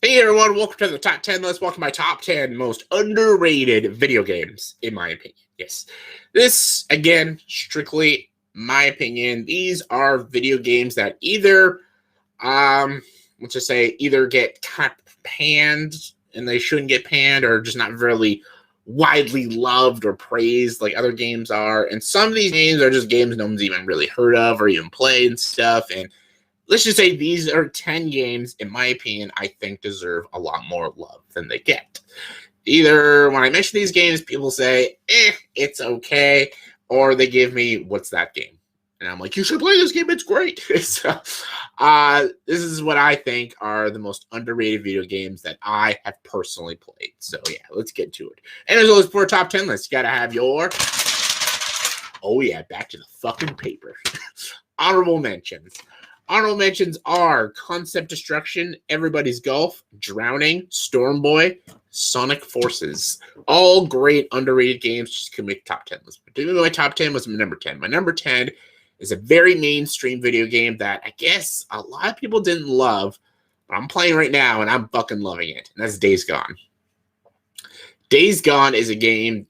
Hey everyone, welcome to the top 10 list. Welcome to my top 10 most underrated video games, in my opinion. Yes. This, again, strictly my opinion. These are video games that either, let's just say, either get kind of panned and they shouldn't get panned, or just not really widely loved or praised like other games are. And some of these games are just games no one's even really heard of or even played and stuff. And let's just say these are 10 games, in my opinion, I think deserve a lot more love than they get. Either when I mention these games, people say, it's okay, or they give me, what's that game? And I'm like, you should play this game, it's great. So, this is what I think are the most underrated video games that I have personally played. So yeah, let's get to it. And as always, for a top 10 list, you gotta have your, oh yeah, back to the fucking paper. Honorable mentions. Honorable mentions are Concept Destruction, Everybody's Golf, Drowning, Storm Boy, Sonic Forces. All great underrated games. Just can make top 10 list. But my top 10 was my number 10. My number 10 is a very mainstream video game that I guess a lot of people didn't love, but I'm playing right now and I'm fucking loving it. And that's Days Gone. Days Gone is a game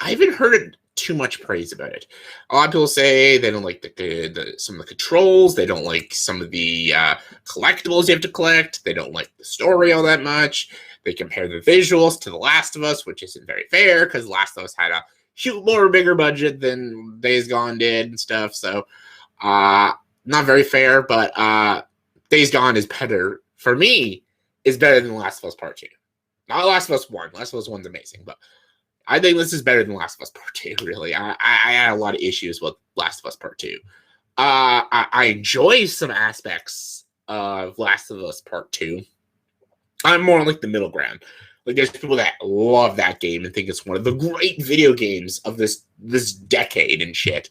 I haven't heard too much praise about it. A lot of people say they don't like some of the controls. They don't like some of the collectibles you have to collect. They don't like the story all that much. They compare the visuals to The Last of Us, which isn't very fair because The Last of Us had a bigger budget than Days Gone did and stuff. So not very fair, but Days Gone is better, for me, is better than The Last of Us Part 2. Not Last of Us 1. Last of Us 1's amazing, but I think this is better than Last of Us Part 2, really. I had a lot of issues with Last of Us Part 2. I enjoy some aspects of Last of Us Part 2. I'm more like the middle ground. Like, there's people that love that game and think it's one of the great video games of this decade and shit.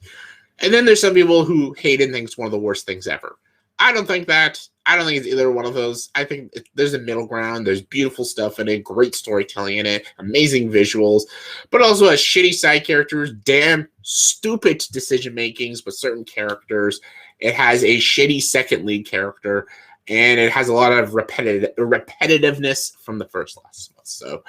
And then there's some people who hate it and think it's one of the worst things ever. I don't think that. I don't think it's either one of those. I think there's a middle ground. There's beautiful stuff in it, great storytelling in it, amazing visuals, but also has shitty side characters, damn stupid decision makings with certain characters. It has a shitty second lead character, and it has a lot of repetitiveness from the first Last of Us. So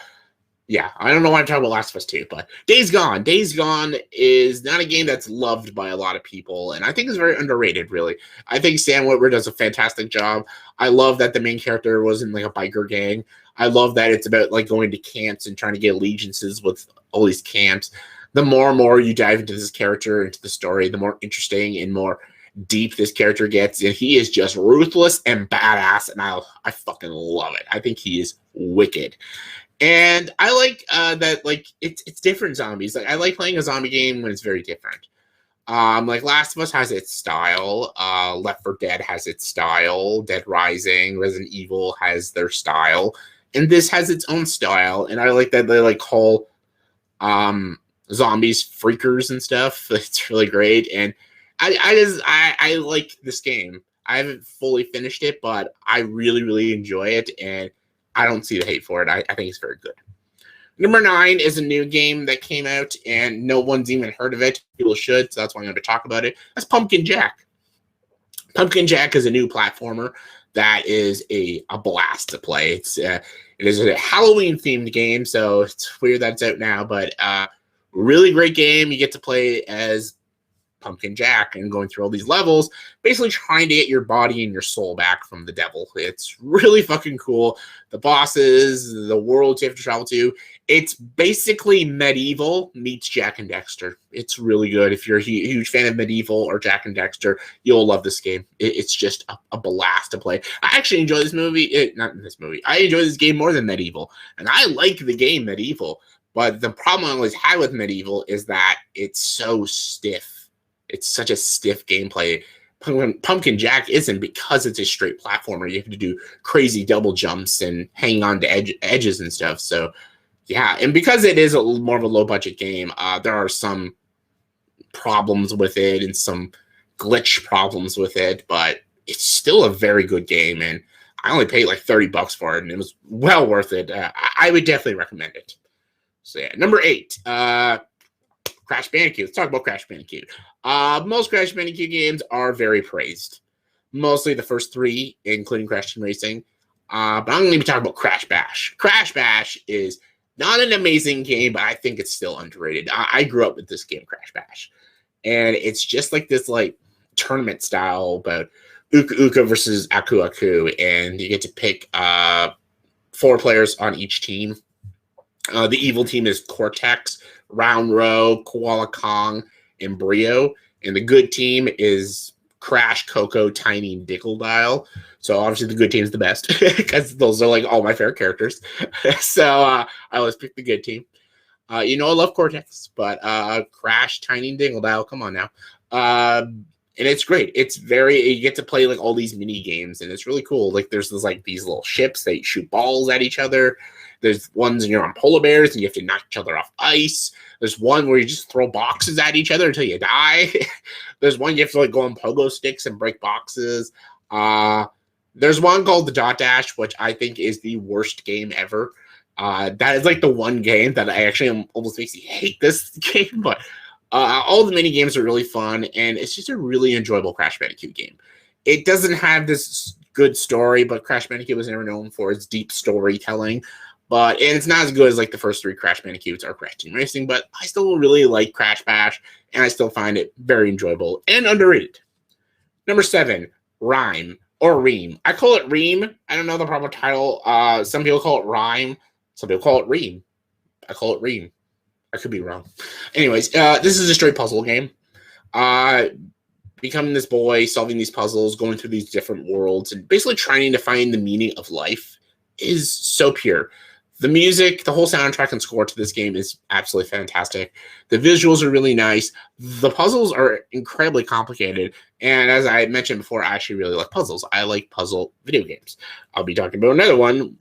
yeah, I don't know why I'm talking about Last of Us 2, but Days Gone. Days Gone is not a game that's loved by a lot of people, and I think it's very underrated, really. I think Sam Witwer does a fantastic job. I love that the main character wasn't like a biker gang. I love that it's about like going to camps and trying to get allegiances with all these camps. The more and more you dive into this character, into the story, the more interesting and more deep this character gets, and he is just ruthless and badass, and I fucking love it. I think he is wicked. And I like that, like, it's different zombies. Like, I like playing a zombie game when it's very different. Like Last of Us has its style. Left 4 Dead has its style. Dead Rising, Resident Evil has their style, and this has its own style. And I like that they like call zombies freakers and stuff. It's really great. And I like this game. I haven't fully finished it, but I really enjoy it, and I don't see the hate for it. I think it's very good. Number 9 is a new game that came out, and no one's even heard of it. People should, so that's why I'm going to talk about it. That's Pumpkin Jack. Pumpkin Jack is a new platformer that is a blast to play. It is a Halloween-themed game, so it's weird that it's out now, but really great game. You get to play as Pumpkin Jack and going through all these levels, basically trying to get your body and your soul back from the devil. It's really fucking cool. The bosses, the worlds you have to travel to. It's basically Medieval meets Jak and Daxter. It's really good. If you're a huge fan of Medieval or Jak and Daxter, you'll love this game. It's just a blast to play. I actually enjoy this movie. Not this movie. I enjoy this game more than Medieval, and I like the game Medieval. But the problem I always had with Medieval is that it's so stiff. It's such a stiff gameplay. Pumpkin Jack isn't, because it's a straight platformer. You have to do crazy double jumps and hang on to edges and stuff. So, yeah. And because it is more of a low-budget game, there are some problems with it and some glitch problems with it. But it's still a very good game. And I only paid like $30 for it, and it was well worth it. I would definitely recommend it. So, yeah. Number 8. Crash Bandicoot. Let's talk about Crash Bandicoot. Most Crash Bandicoot games are very praised. Mostly the first 3, including Crash Team Racing. But I'm going to be talking about Crash Bash. Crash Bash is not an amazing game, but I think it's still underrated. I grew up with this game, Crash Bash. And it's just like this like tournament style about Uka Uka versus Aku Aku. And you get to pick 4 players on each team. The evil team is Cortex, Round Row, Koala Kong, and Brio. And the good team is Crash, Coco, Tiny, and Dickeldile. So obviously the good team is the best because those are like all my favorite characters. So I always pick the good team. I love Cortex, but Crash, Tiny, and Dickeldile, come on now. And it's great. It's you get to play like all these mini games, and it's really cool. Like there's these little ships that shoot balls at each other. There's ones and you're on polar bears and you have to knock each other off ice. There's one where you just throw boxes at each other until you die. There's one you have to like go on pogo sticks and break boxes. There's one called the Dot Dash, which I think is the worst game ever. That is like the one game that I actually almost makes me hate this game. But all the mini games are really fun, and it's just a really enjoyable Crash Bandicoot game. It doesn't have this good story, but Crash Bandicoot was never known for its deep storytelling. And it's not as good as like the first 3 Crash Bandicoots or Crash Team Racing, but I still really like Crash Bash, and I still find it very enjoyable and underrated. Number 7, Rhyme or Ream. I call it Ream. I don't know the proper title. Some people call it Rhyme. Some people call it Ream. I call it Ream. I could be wrong. Anyways, this is a straight puzzle game. Becoming this boy, solving these puzzles, going through these different worlds, and basically trying to find the meaning of life is so pure. The music, the whole soundtrack and score to this game is absolutely fantastic. The visuals are really nice. The puzzles are incredibly complicated. And as I mentioned before, I actually really like puzzles. I like puzzle video games. I'll be talking about another one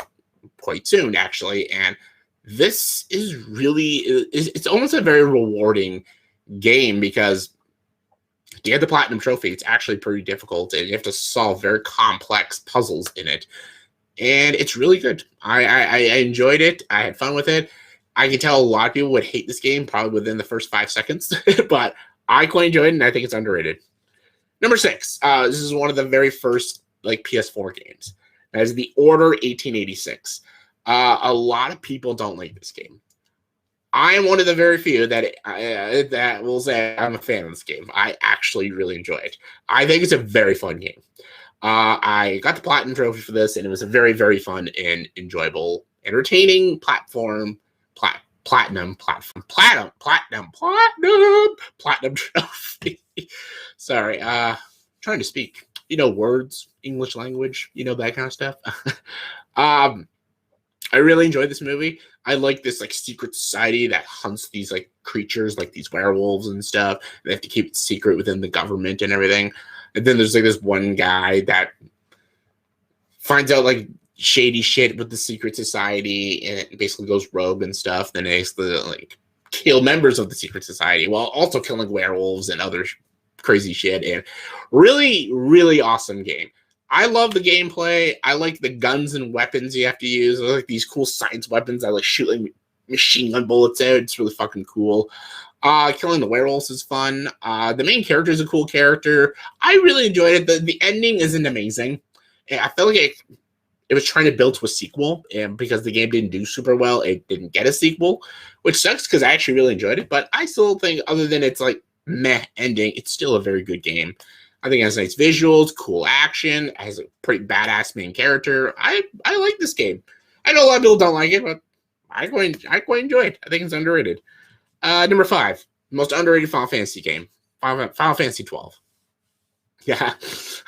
quite soon, actually. And this is really, it's almost a very rewarding game because to get the Platinum Trophy, it's actually pretty difficult. And you have to solve very complex puzzles in it. And it's really good. I enjoyed it. I had fun with it. I can tell a lot of people would hate this game probably within the first 5 seconds, but I quite enjoyed it, and I think it's underrated. Number 6. This is one of the very first like PS4 games. That is The Order 1886. A lot of people don't like this game. I am one of the very few that will say I'm a fan of this game. I actually really enjoy it. I think it's a very fun game. I got the Platinum Trophy for this, and it was a very, very fun and enjoyable, entertaining Platinum Trophy. Sorry, trying to speak. Words, English language, that kind of stuff. I really enjoyed this movie. I like this like secret society that hunts these like creatures, like these werewolves and stuff. They have to keep it secret within the government and everything. And then there's like this one guy that finds out like shady shit with the secret society and it basically goes rogue and stuff. Then they basically like kill members of the secret society while also killing werewolves and other crazy shit. And really, really awesome game. I love the gameplay. I like the guns and weapons you have to use. I like these cool science weapons. I like shooting machine gun bullets out. It's really fucking cool. Killing the werewolves is fun. The main character is a cool character. I really enjoyed it. The ending isn't amazing. I felt like it was trying to build to a sequel, and because the game didn't do super well, it didn't get a sequel, which sucks because I actually really enjoyed it. But I still think, other than its like meh ending, it's still a very good game. I think it has nice visuals, cool action, it has a pretty badass main character. I like this game. I know a lot of people don't like it, but I quite enjoy it. I think it's underrated. Number 5, most underrated Final Fantasy game, Final Fantasy XII. Yeah,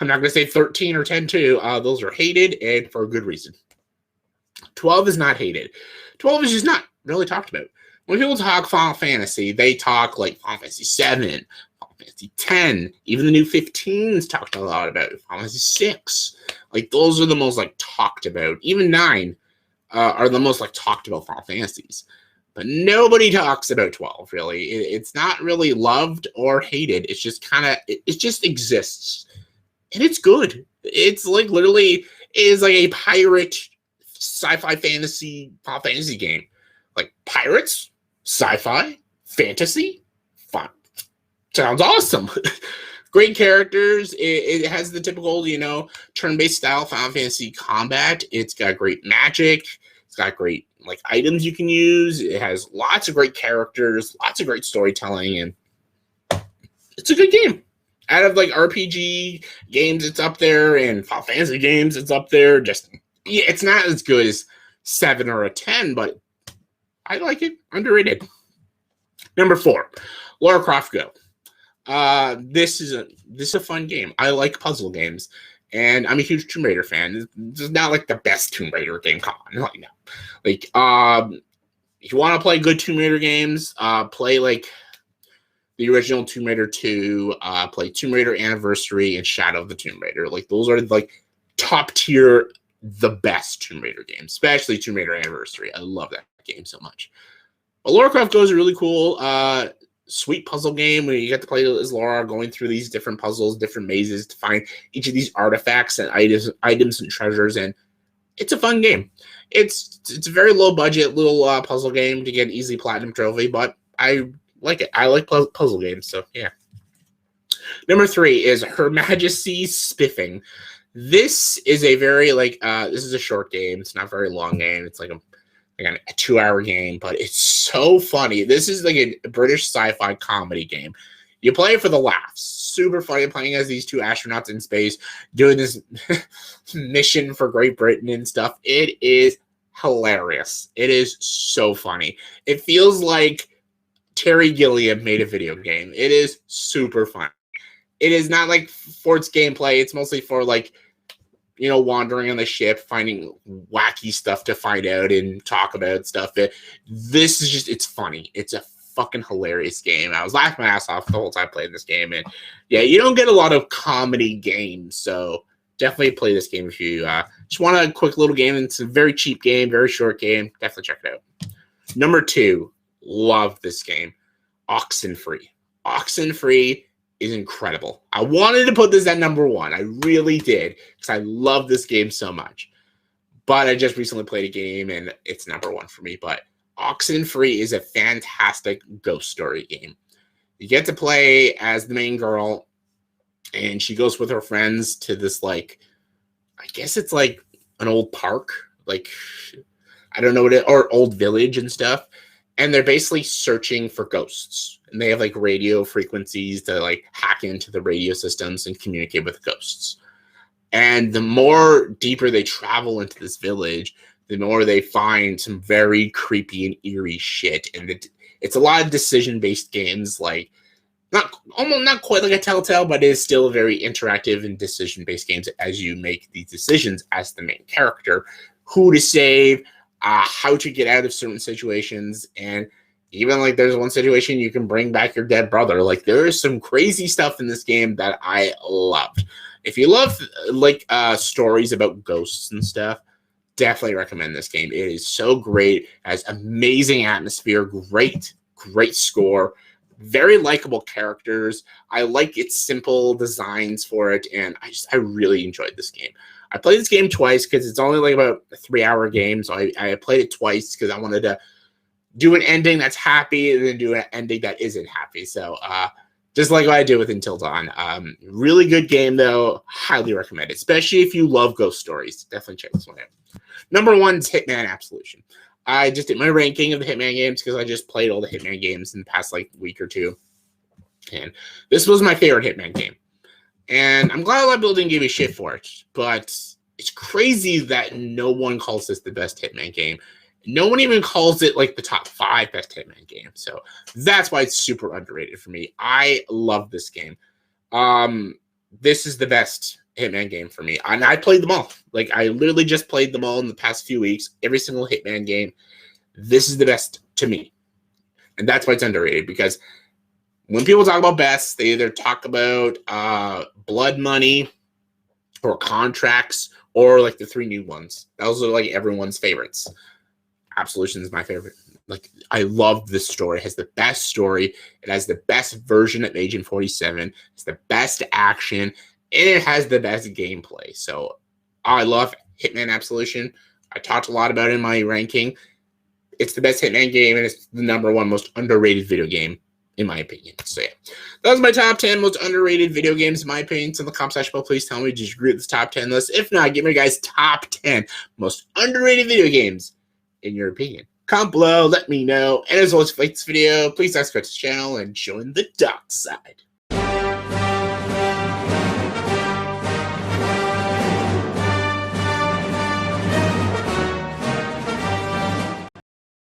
I'm not going to say 13 or 10 too. Those are hated, and for a good reason. 12 is not hated. 12 is just not really talked about. When people talk Final Fantasy, they talk like Final Fantasy VII, Final Fantasy X, even the new 15s talked a lot about it. Final Fantasy VI. Like, those are the most like talked about. Even 9 are the most like talked about Final Fantasies. But nobody talks about 12, really. It's not really loved or hated. It's just kind of, it just exists. And it's good. It's like literally is like a pirate sci-fi fantasy Final Fantasy game. Like pirates, sci-fi, fantasy, fun. Sounds awesome. Great characters. It has the typical, turn-based style Final Fantasy combat. It's got great magic. It's got great items you can use. It has lots of great characters, lots of great storytelling, and it's a good game. Out of RPG games, it's up there, and Final Fantasy games, it's up there. It's not as good as 7 or a 10, but I like it. Underrated. Number 4, Lara Croft Go. This is a fun game. I like puzzle games, and I'm a huge Tomb Raider fan. This is not the best Tomb Raider game. Come on, no. If you want to play good Tomb Raider games, play the original Tomb Raider 2, play Tomb Raider Anniversary and Shadow of the Tomb Raider. Those are top tier, the best Tomb Raider games, especially Tomb Raider Anniversary. I love that game so much. But Lara Croft Go is a really cool, sweet puzzle game where you get to play as Lara, going through these different puzzles, different mazes to find each of these artifacts and items and treasures, and it's a fun game. It's a very low budget little puzzle game to get an easy platinum trophy, but I like it. I like puzzle games, so yeah. Number 3 is Her Majesty's Spiffing. This is a very this is a short game. It's not a very long game. It's a 2-hour game, but it's so funny. This is a British sci-fi comedy game. You play it for the laughs. Super funny, playing as these 2 astronauts in space doing this mission for Great Britain and stuff. It is hilarious. It is so funny. It feels like Terry Gilliam made a video game. It is super fun. It is not for its gameplay. It's mostly for wandering on the ship, finding wacky stuff to find out and talk about stuff. This is just, it's funny. It's a fucking hilarious game. I was laughing my ass off the whole time playing this game. And yeah, you don't get a lot of comedy games, so definitely play this game if you just want a quick little game. It's a very cheap game, very short game. Definitely check it out. Number 2, love this game, Oxenfree. Oxenfree is incredible. I wanted to put this at number 1. I really did, because I love this game so much. But I just recently played a game, and it's number 1 for me. But Oxenfree is a fantastic ghost story game. You get to play as the main girl, and she goes with her friends to this, I guess it's an old park. I don't know what it, or old village and stuff. And they're basically searching for ghosts. And they have radio frequencies to hack into the radio systems and communicate with ghosts. And the more deeper they travel into this village, the more they find some very creepy and eerie shit. And it's a lot of decision-based games, not quite like a Telltale, but it is still very interactive and decision-based games as you make these decisions as the main character, who to save, how to get out of certain situations, and even there's one situation you can bring back your dead brother. There is some crazy stuff in this game that I loved. If you love stories about ghosts and stuff, definitely recommend this game. It is so great, has amazing atmosphere, great score, very likable characters. I like its simple designs for it, and I really enjoyed this game. I played this game twice because it's only about a 3-hour game, so I played it twice because I wanted to do an ending that's happy and then do an ending that isn't happy. So just like what I did with Until Dawn. Really good game, though. Highly recommend it, especially if you love ghost stories. Definitely check this one out. Number 1 is Hitman Absolution. I just did my ranking of the Hitman games because I just played all the Hitman games in the past week or two. And this was my favorite Hitman game. And I'm glad a lot of people didn't give me shit for it, but it's crazy that no one calls this the best Hitman game. No one even calls it the top 5 best Hitman game. So that's why it's super underrated for me. I love this game. This is the best Hitman game for me. And I played them all. I literally just played them all in the past few weeks. Every single Hitman game. This is the best to me. And that's why it's underrated, because when people talk about best, they either talk about Blood Money or Contracts or the 3 new ones. Those are everyone's favorites. Absolution is my favorite. I love this story. It has the best story. It has the best version of Agent 47. It's the best action, and it has the best gameplay. So I love Hitman Absolution. I talked a lot about it in my ranking. It's the best Hitman game, and it's the number 1 most underrated video game in my opinion. So yeah, that was my top 10 most underrated video games in my opinion. So in the comment section below, please tell me, did you agree with this top 10 list? If not, give me your guys' top 10 most underrated video games in your opinion. Comment below, let me know. And as always, if you like this video, please subscribe to the channel and join the dark side.